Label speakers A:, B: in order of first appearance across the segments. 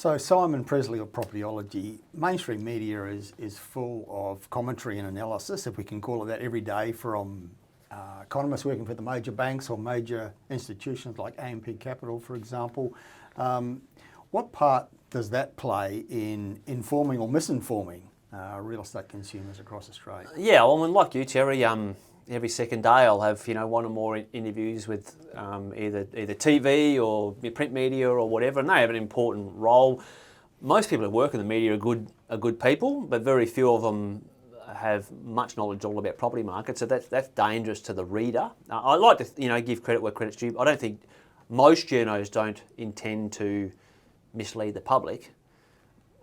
A: So Simon Presley of Propertyology, mainstream media is full of commentary and analysis, if we can call it that, every day from economists working for the major banks or major institutions like AMP Capital, for example. What part does that play in informing or misinforming real estate consumers across Australia?
B: Yeah, well, I mean, like you, Terry, every second day I'll have one or more interviews with either TV or print media or whatever, and they have an important role. Most people who work in the media are good people, but very few of them have much knowledge all about property markets, so that's dangerous to the reader. I like to give credit where credit's due. I don't think most journos don't intend to mislead the public,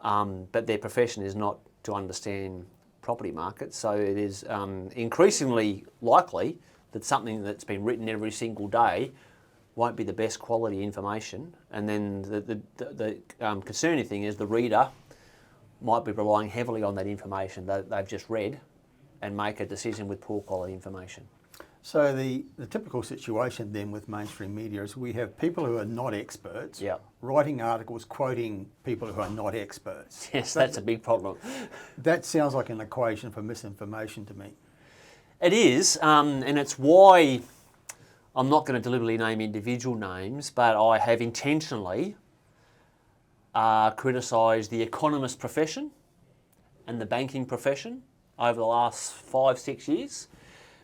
B: but their profession is not to understand property markets, so it is increasingly likely that something that's been written every single day won't be the best quality information, and then the concerning thing is the reader might be relying heavily on that information that they've just read and make a decision with poor quality information.
A: So the typical situation then with mainstream media is we have people who are not experts writing articles quoting people who are not experts.
B: Yes, that's a big problem.
A: That sounds like an equation for misinformation to me.
B: It is, and it's why I'm not going to deliberately name individual names, but I have intentionally criticised the economist profession and the banking profession over the last 5-6 years,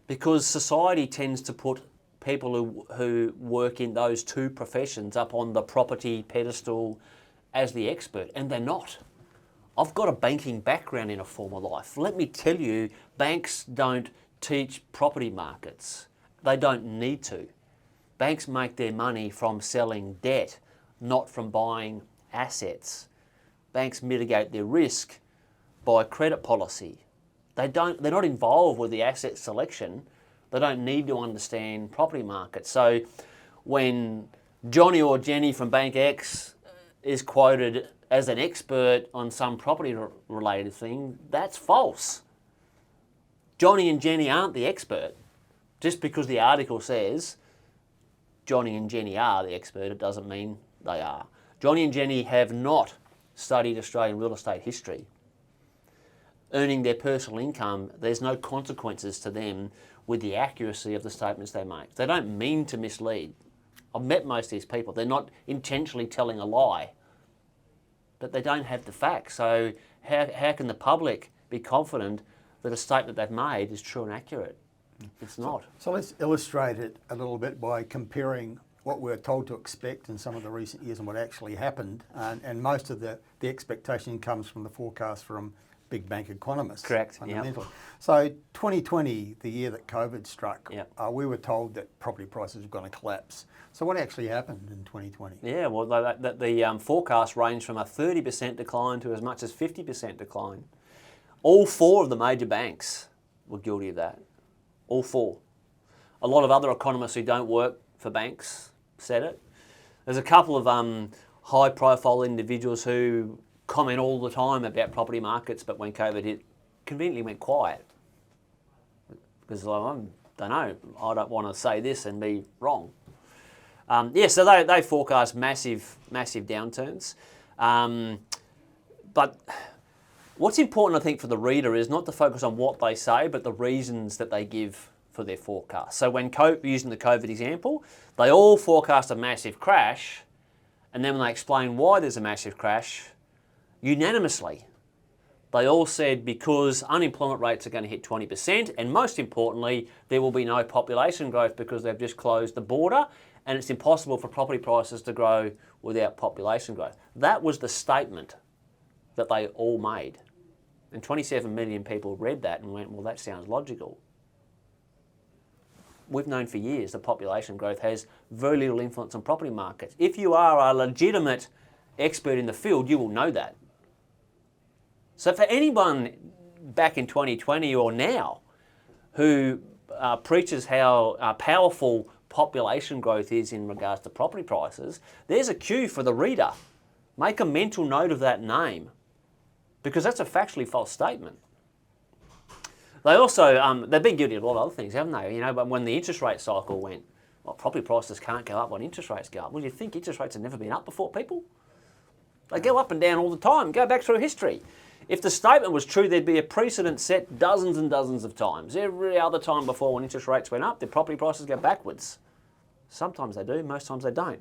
B: because society tends to put people who work in those two professions up on the property pedestal as the expert, and they're not. I've got a banking background in a former life. Let me tell you, banks don't teach property markets. They don't need to. Banks make their money from selling debt, not from buying assets. Banks mitigate their risk by credit policy. They're not involved with the asset selection. They don't need to understand property markets. So when Johnny or Jenny from Bank X is quoted as an expert on some property-related thing, that's false. Johnny and Jenny aren't the expert. Just because the article says Johnny and Jenny are the expert, it doesn't mean they are. Johnny and Jenny have not studied Australian real estate history. Earning their personal income, there's no consequences to them with the accuracy of the statements they make. They don't mean to mislead. I've met most of these people. They're not intentionally telling a lie, but they don't have the facts. So how can the public be confident that a statement they've made is true and accurate? It's not.
A: So let's illustrate it a little bit by comparing what we're told to expect in some of the recent years and what actually happened. And most of the expectation comes from the forecast from big bank economists.
B: Correct.
A: Fundamentally. Yep. So 2020, the year that COVID struck, we were told that property prices were going to collapse. So what actually happened in 2020?
B: Yeah, well, the forecast ranged from a 30% decline to as much as 50% decline. All four of the major banks were guilty of that. All four. A lot of other economists who don't work for banks said it. There's a couple of high-profile individuals who comment all the time about property markets, but when COVID hit, conveniently went quiet. Because I don't know, I don't want to say this and be wrong. So they forecast massive downturns. But what's important, I think, for the reader is not to focus on what they say, but the reasons that they give for their forecast. So when using the COVID example, they all forecast a massive crash, and then when they explain why there's a massive crash, unanimously, they all said because unemployment rates are going to hit 20%, and most importantly, there will be no population growth because they've just closed the border, and it's impossible for property prices to grow without population growth. That was the statement that they all made. And 27 million people read that and went, well, that sounds logical. We've known for years that population growth has very little influence on property markets. If you are a legitimate expert in the field, you will know that. So for anyone back in 2020 or now who preaches how powerful population growth is in regards to property prices, there's a cue for the reader. Make a mental note of that name, because that's a factually false statement. They also, they've been guilty of a lot of other things, haven't they? But when the interest rate cycle went, well, property prices can't go up when interest rates go up. Well, you think interest rates have never been up before, people? They go up and down all the time. Go back through history. If the statement was true, there'd be a precedent set dozens and dozens of times. Every other time before, when interest rates went up, the property prices go backwards. Sometimes they do, most times they don't.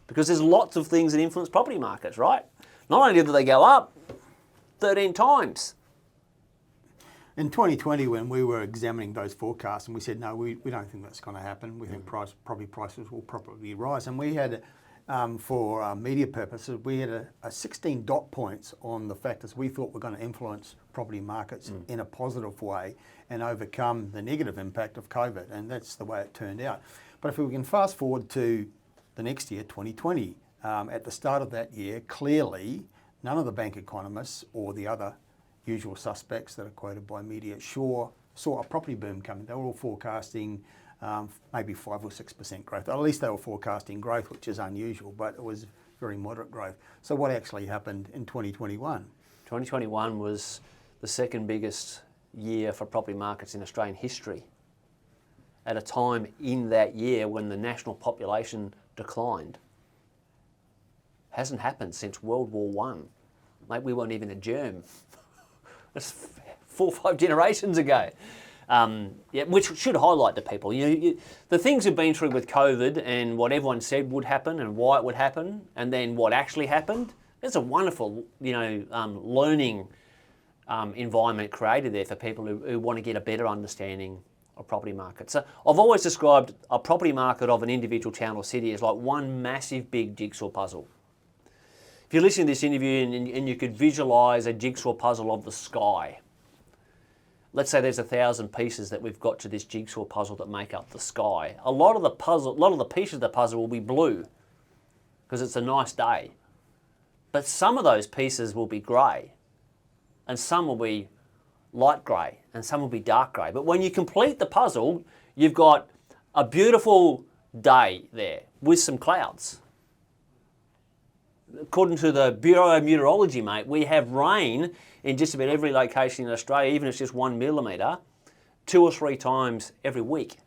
B: Because there's lots of things that influence property markets, right? Not only do they go up 13 times.
A: In 2020, when we were examining those forecasts, and we said, no, we don't think that's going to happen. We think property prices will probably rise. And we had, for media purposes, we had a 16 dot points on the factors we thought were going to influence property markets in a positive way and overcome the negative impact of COVID. And that's the way it turned out. But if we can fast forward to the next year, 2020, at the start of that year, clearly none of the bank economists or the other usual suspects that are quoted by media saw a property boom coming. They were all forecasting maybe 5 or 6% growth. At least they were forecasting growth, which is unusual, but it was very moderate growth. So what actually happened in 2021?
B: 2021 was the second biggest year for property markets in Australian history. At a time in that year when the national population declined. Hasn't happened since World War One. Mate, we weren't even a germ. That's 4 or 5 generations ago. Which should highlight to people. The things we've been through with COVID and what everyone said would happen and why it would happen, and then what actually happened. There's a wonderful, learning environment created there for people who want to get a better understanding of property markets. So I've always described a property market of an individual town or city as like one massive big jigsaw puzzle. If you're listening to this interview and you could visualise a jigsaw puzzle of the sky, let's say there's 1,000 pieces that we've got to this jigsaw puzzle that make up the sky. A lot of the pieces of the puzzle will be blue because it's a nice day. But some of those pieces will be grey, and some will be light grey, and some will be dark grey. But when you complete the puzzle, you've got a beautiful day there with some clouds. According to the Bureau of Meteorology, mate, we have rain in just about every location in Australia, even if it's just 1 millimetre, 2 or 3 times every week.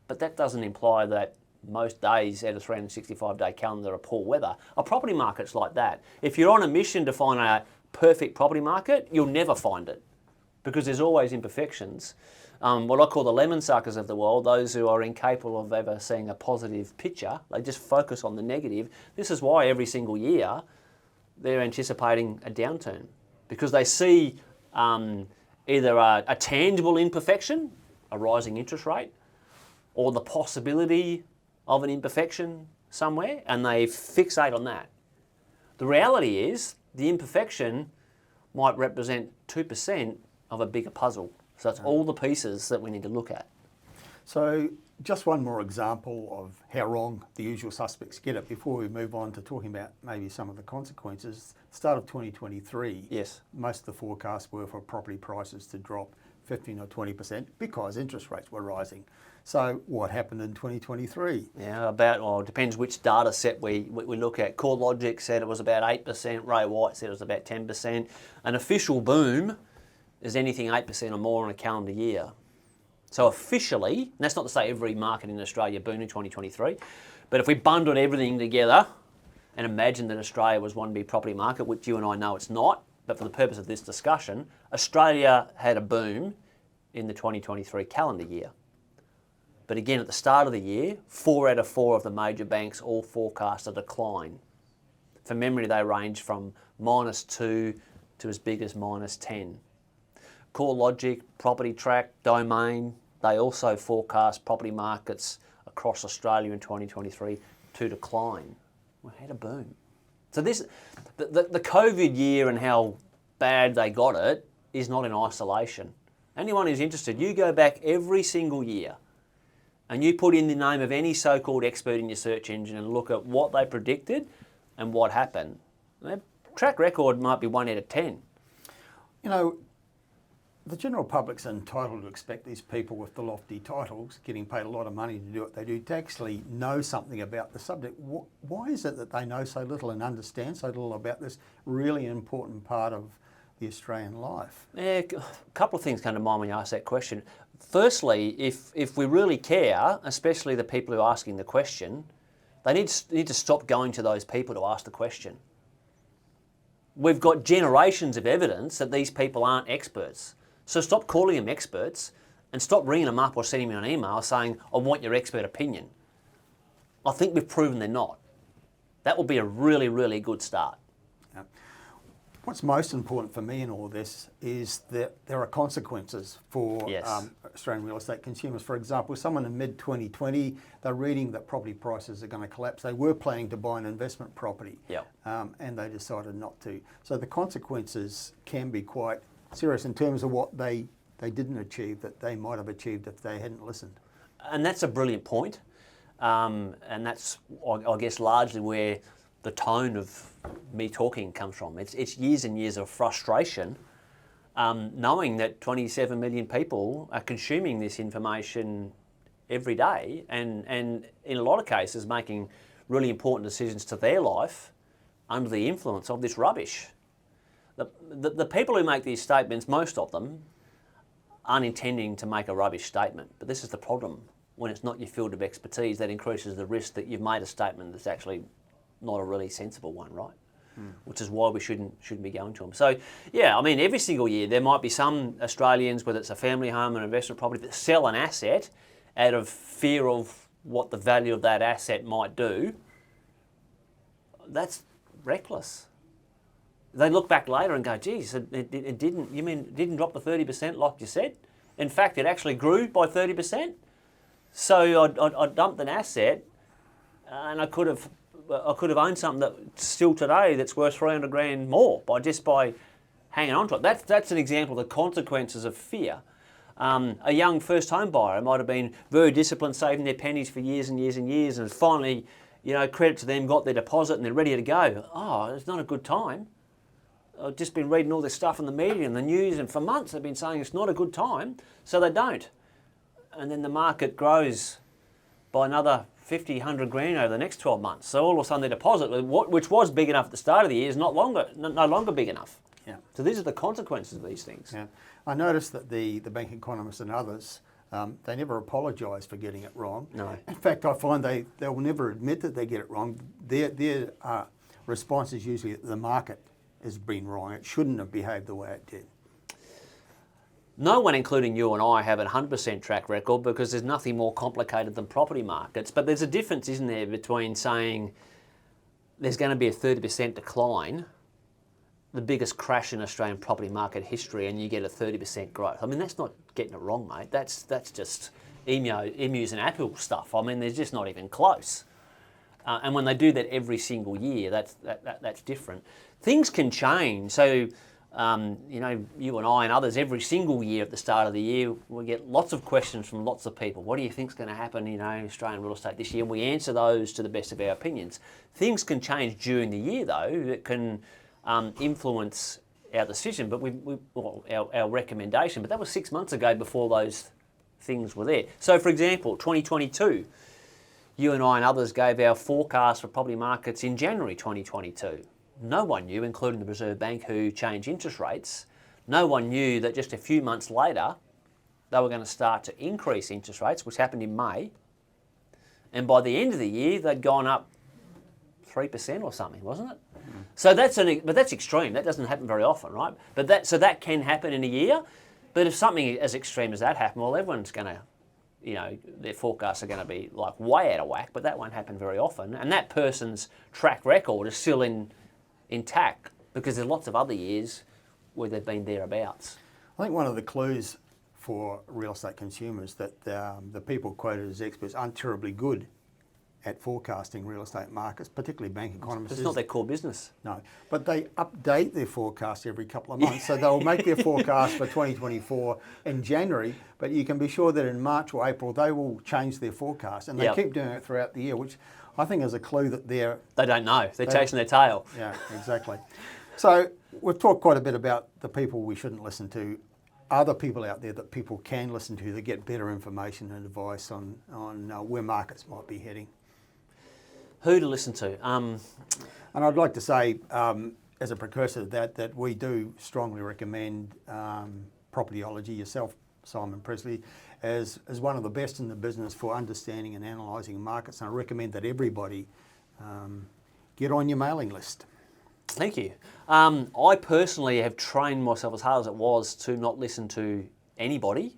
B: But that doesn't imply that most days out of 365-day calendar are poor weather. A property market's like that. If you're on a mission to find a perfect property market, you'll never find it because there's always imperfections. What I call the lemon suckers of the world, those who are incapable of ever seeing a positive picture, they just focus on the negative. This is why every single year they're anticipating a downturn because they see either a tangible imperfection, a rising interest rate, or the possibility of an imperfection somewhere, and they fixate on that. The reality is the imperfection might represent 2% of a bigger puzzle. So that's all the pieces that we need to look at.
A: So just one more example of how wrong the usual suspects get it before we move on to talking about maybe some of the consequences. Start of 2023,
B: yes,
A: most of the forecasts were for property prices to drop 15 or 20% because interest rates were rising. So what happened in 2023?
B: Yeah, it depends which data set we look at. CoreLogic said it was about 8%, Ray White said it was about 10%. An official boom is anything 8% or more in a calendar year. So officially, and that's not to say every market in Australia boomed in 2023, but if we bundled everything together and imagined that Australia was one big property market, which you and I know it's not, but for the purpose of this discussion, Australia had a boom in the 2023 calendar year. But again, at the start of the year, 4 out of 4 of the major banks all forecast a decline. For memory, they range from -2 to as big as -10. CoreLogic, Property Track, Domain, they also forecast property markets across Australia in 2023 to decline. We had a boom. So the COVID year and how bad they got it is not in isolation. Anyone who's interested, you go back every single year and you put in the name of any so-called expert in your search engine and look at what they predicted and what happened. Their track record might be 1 out of 10.
A: You know, the general public's entitled to expect these people with the lofty titles, getting paid a lot of money to do what they do, to actually know something about the subject. Why is it that they know so little and understand so little about this really important part of the Australian life?
B: Yeah, a couple of things come to mind when you ask that question. Firstly, if we really care, especially the people who are asking the question, they need to stop going to those people to ask the question. we've got generations of evidence that these people aren't experts. So stop calling them experts and stop ringing them up or sending me an email saying, I want your expert opinion. I think we've proven they're not. That will be a really, really good start.
A: Yeah. What's most important for me in all this is that there are consequences for
B: Yes.
A: Australian real estate consumers. For example, someone in mid-2020, they're reading that property prices are going to collapse. They were planning to buy an investment property,
B: Yep.
A: and they decided not to. So the consequences can be quite serious in terms of what they didn't achieve that they might have achieved if they hadn't listened.
B: And that's a brilliant point. And that's, I guess, largely where the tone of me talking comes from. It's years and years of frustration, knowing that 27 million people are consuming this information every day, and in a lot of cases making really important decisions to their life under the influence of this rubbish. The people who make these statements, most of them, aren't intending to make a rubbish statement. But this is the problem. When it's not your field of expertise, that increases the risk that you've made a statement that's actually not a really sensible one, right? Which is why we shouldn't be going to them. So, yeah, I mean, every single year there might be some Australians, whether it's a family home or an investment property, that sell an asset out of fear of what the value of that asset might do. That's reckless. They look back later and go, geez, it didn't drop to 30% like you said? In fact, it actually grew by 30%. So I dumped an asset, and I could have owned something that still today that's worth 300 grand more by hanging on to it. That's an example of the consequences of fear. A young first home buyer might have been very disciplined, saving their pennies for years and years and years, and finally, credit to them, got their deposit and they're ready to go. Oh, it's not a good time. I've just been reading all this stuff in the media and the news, and for months they've been saying it's not a good time, so they don't. And then the market grows by another 50, 100 grand over the next 12 months. So all of a sudden their deposit, which was big enough at the start of the year, is no longer big enough.
A: Yeah.
B: So these are the consequences of these things.
A: Yeah. I noticed that the bank economists and others, they never apologise for getting it wrong.
B: No.
A: In fact, I find they will never admit that they get it wrong. Their response is usually that the market has been wrong. It shouldn't have behaved the way it did.
B: No one, including you and I, have a 100% track record because there's nothing more complicated than property markets. But there's a difference, isn't there, between saying there's going to be a 30% decline, the biggest crash in Australian property market history, and you get a 30% growth. I mean, that's not getting it wrong, mate. That's just emus and apple stuff. I mean, they're just not even close. And when they do that every single year, that's different. Things can change. So, you and I and others, every single year at the start of the year, we get lots of questions from lots of people. What do you think is going to happen, in Australian real estate this year? And we answer those to the best of our opinions. Things can change during the year, though, that can influence our decision, but our recommendation. But that was 6 months ago before those things were there. So, for example, 2022, you and I and others gave our forecast for property markets in January 2022. No one knew, including the Reserve Bank, who changed interest rates. No one knew that just a few months later, they were going to start to increase interest rates, which happened in May. And by the end of the year, they'd gone up 3% or something, wasn't it? Mm. So that's extreme. That doesn't happen very often, right? But that can happen in a year. But if something as extreme as that happened, well, everyone's going to, their forecasts are going to be like way out of whack. But that won't happen very often. And that person's track record is still intact, because there's lots of other years where they've been thereabouts.
A: I think one of the clues for real estate consumers that the people quoted as experts aren't terribly good at forecasting real estate markets, particularly bank economists.
B: It's not their core business.
A: No, but they update their forecast every couple of months. So they'll make their forecast for 2024 in January, but you can be sure that in March or April they will change their forecast, and they keep doing it throughout the year, which I think is a clue that they
B: don't know. They're chasing their tail.
A: Yeah, exactly. So we've talked quite a bit about the people we shouldn't listen to. Are there people out there that people can listen to that get better information and advice on where markets might be heading?
B: Who to listen to?
A: And I'd like to say, as a precursor to that we do strongly recommend Propertyology, yourself, Simon Presley, as one of the best in the business for understanding and analysing markets. And I recommend that everybody get on your mailing list.
B: Thank you. I personally have trained myself as hard as it was to not listen to anybody,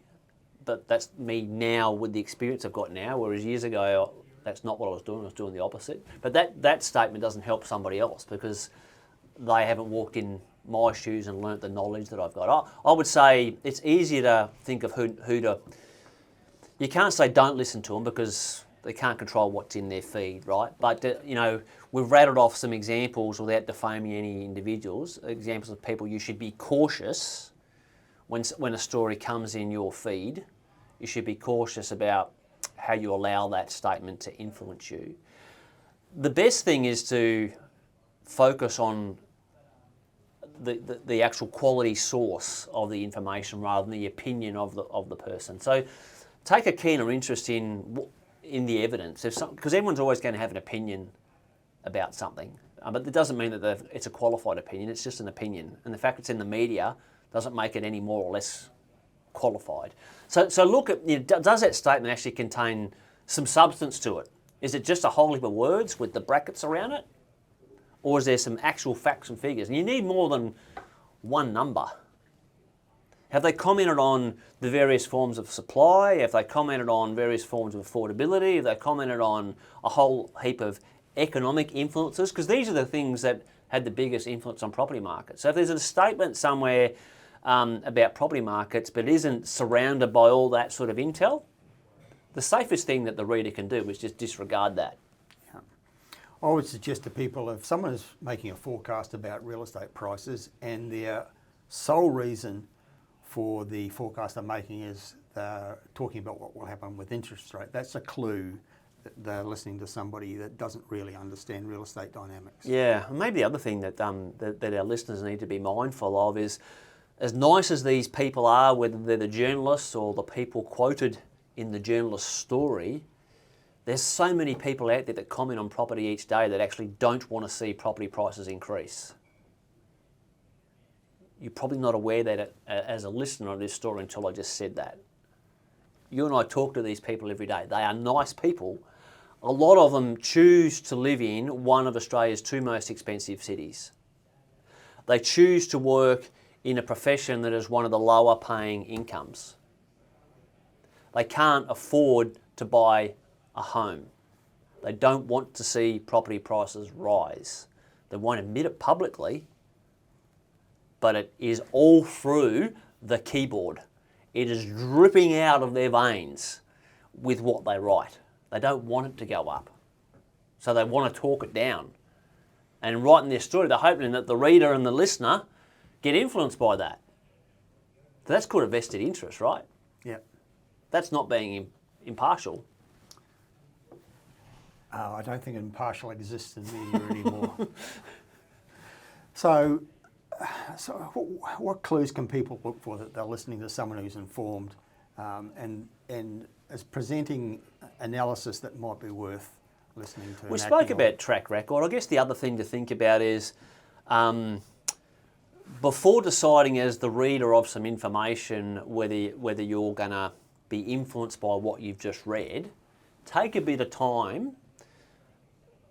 B: but that's me now with the experience I've got now, whereas years ago, that's not what I was doing the opposite. But that statement doesn't help somebody else because they haven't walked in my shoes and learnt the knowledge that I've got. I would say it's easier to think of who to... You can't say don't listen to them because they can't control what's in their feed, right? But, we've rattled off some examples without defaming any individuals, examples of people you should be cautious when a story comes in your feed. You should be cautious about how you allow that statement to influence you. The best thing is to focus on the actual quality source of the information rather than the opinion of the person. So take a keener interest in the evidence, because everyone's always going to have an opinion about something, but it doesn't mean that it's a qualified opinion. It's just an opinion, and the fact it's in the media doesn't make it any more or less qualified. So look at, does that statement actually contain some substance to it? Is it just a whole heap of words with the brackets around it? Or is there some actual facts and figures? And you need more than one number. Have they commented on the various forms of supply? Have they commented on various forms of affordability? Have they commented on a whole heap of economic influences? Because these are the things that had the biggest influence on property markets. So if there's a statement somewhere about property markets but isn't surrounded by all that sort of intel, the safest thing that the reader can do is just disregard that.
A: I would suggest to people, if someone is making a forecast about real estate prices and their sole reason for the forecast they're making is they're talking about what will happen with interest rate, that's a clue that they're listening to somebody that doesn't really understand real estate dynamics.
B: Yeah, maybe the other thing that our listeners need to be mindful of is, as nice as these people are, whether they're the journalists or the people quoted in the journalist's story, there's so many people out there that comment on property each day that actually don't want to see property prices increase. You're probably not aware that as a listener of this story until I just said that. You and I talk to these people every day. They are nice people. A lot of them choose to live in one of Australia's two most expensive cities. They choose to work in a profession that is one of the lower paying incomes. They can't afford to buy a home. They don't want to see property prices rise. They won't admit it publicly, but it is all through the keyboard. It is dripping out of their veins with what they write. They don't want it to go up. So they want to talk it down. And writing their story, they're hoping that the reader and the listener get influenced by that. So that's called a vested interest, right?
A: Yeah.
B: That's not being impartial.
A: I don't think impartial exists in media anymore. So what clues can people look for that they're listening to someone who's informed and is presenting analysis that might be worth listening to?
B: We spoke about track record. I guess the other thing to think about is before deciding as the reader of some information whether you're going to be influenced by what you've just read, take a bit of time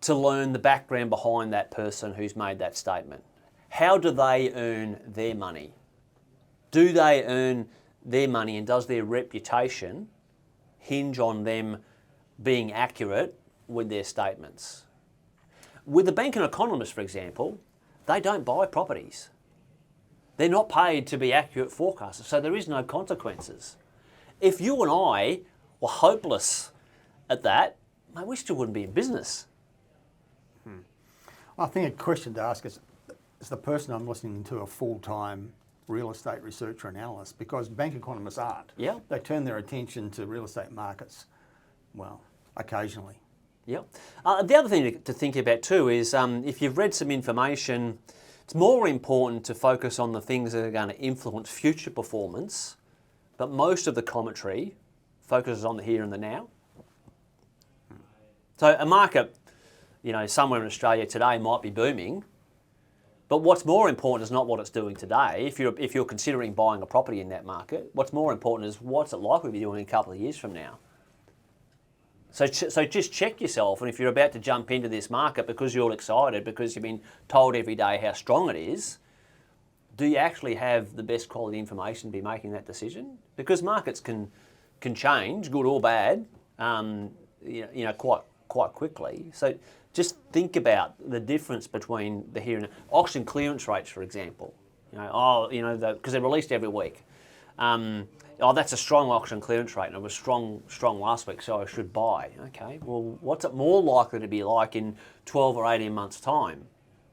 B: to learn the background behind that person who's made that statement. How do they earn their money? Do they earn their money, and does their reputation hinge on them being accurate with their statements? With the banking economists, for example, they don't buy properties. They're not paid to be accurate forecasters, so there is no consequences. If you and I were hopeless at that, mate, we still wouldn't be in business.
A: I think a question to ask is the person I'm listening to a full-time real estate researcher and analyst? Because bank economists aren't.
B: Yeah.
A: They turn their attention to real estate markets, well, occasionally.
B: Yeah. The other thing to think about too is if you've read some information, it's more important to focus on the things that are going to influence future performance, but most of the commentary focuses on the here and the now. So a market, somewhere in Australia today might be booming, but what's more important is not what it's doing today. If you're considering buying a property in that market, what's more important is what's it likely to be doing a couple of years from now. So just check yourself, and if you're about to jump into this market because you're all excited, because you've been told every day how strong it is, do you actually have the best quality information to be making that decision? Because markets can change, good or bad, quite quickly. So just think about the difference between the here and now. Auction clearance rates, for example. Because they're released every week. That's a strong auction clearance rate, and it was strong last week, so I should buy. Okay, well, what's it more likely to be like in 12 or 18 months' time?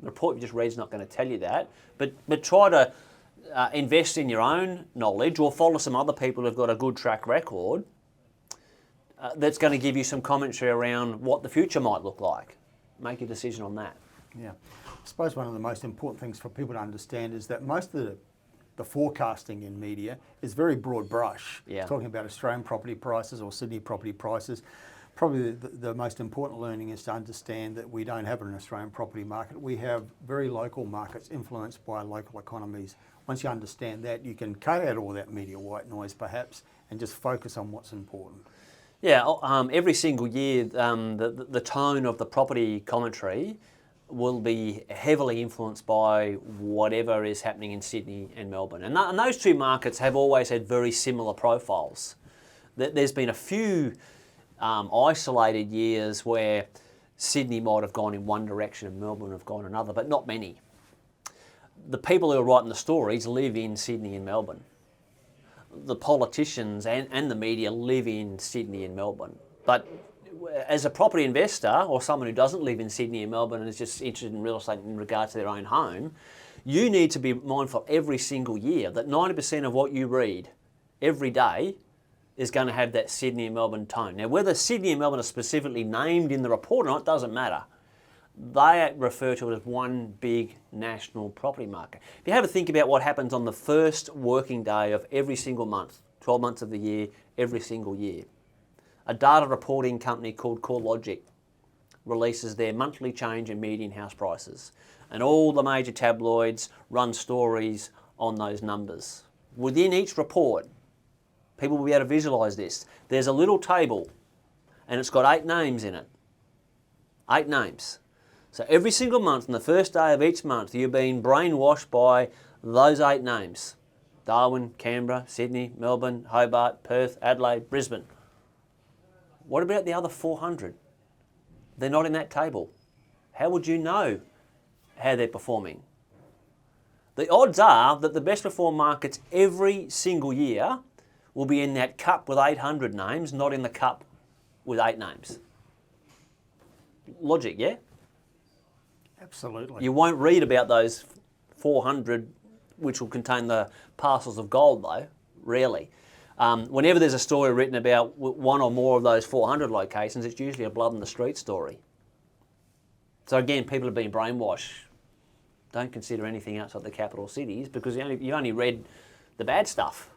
B: The report you just read is not going to tell you that, but try to invest in your own knowledge or follow some other people who've got a good track record that's going to give you some commentary around what the future might look like. Make a decision on that.
A: Yeah. I suppose one of the most important things for people to understand is that most of the forecasting in media is very broad brush.
B: Yeah.
A: Talking about Australian property prices or Sydney property prices. Probably the most important learning is to understand that we don't have an Australian property market. We have very local markets influenced by local economies. Once you understand that, you can cut out all that media white noise perhaps and just focus on what's important.
B: Yeah, every single year the tone of the property commentary will be heavily influenced by whatever is happening in Sydney and Melbourne. And those two markets have always had very similar profiles. There's been a few isolated years where Sydney might have gone in one direction and Melbourne have gone another, but not many. The people who are writing the stories live in Sydney and Melbourne. The politicians and the media live in Sydney and Melbourne. But as a property investor or someone who doesn't live in Sydney and Melbourne and is just interested in real estate in regard to their own home, you need to be mindful every single year that 90% of what you read every day is going to have that Sydney and Melbourne tone. Now, whether Sydney and Melbourne are specifically named in the report or not doesn't matter. They refer to it as one big national property market. If you have a think about what happens on the first working day of every single month, 12 months of the year, every single year, a data reporting company called CoreLogic releases their monthly change in median house prices. And all the major tabloids run stories on those numbers. Within each report, people will be able to visualise this. There's a little table and it's got 8 names in it. 8 names. So every single month, on the first day of each month, you're being brainwashed by those 8 names. Darwin, Canberra, Sydney, Melbourne, Hobart, Perth, Adelaide, Brisbane. What about the other 400? They're not in that table. How would you know how they're performing? The odds are that the best performed markets every single year will be in that cup with 800 names, not in the cup with 8 names. Logic, yeah?
A: Absolutely.
B: You won't read about those 400 which will contain the parcels of gold though, rarely. Whenever there's a story written about one or more of those 400 locations, it's usually a blood in the street story. So again, people have been brainwashed. Don't consider anything outside the capital cities because you only read the bad stuff.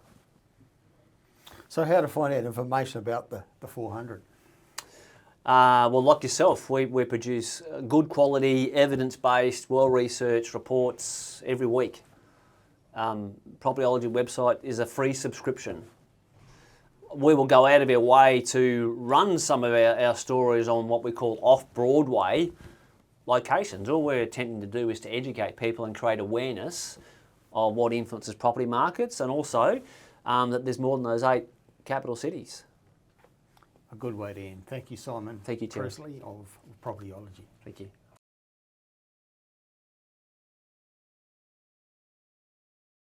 A: So how to find out information about the 400?
B: Well, like yourself, we produce good quality, evidence-based, well-researched reports every week. Propertyology website is a free subscription. We will go out of our way to run some of our stories on what we call off-Broadway locations. All we're attempting to do is to educate people and create awareness of what influences property markets and also that there's more than those 8 capital cities.
A: A good way to end. Thank you, Simon.
B: Thank you, Terry.
A: Presley of Propertyology.
B: Thank you.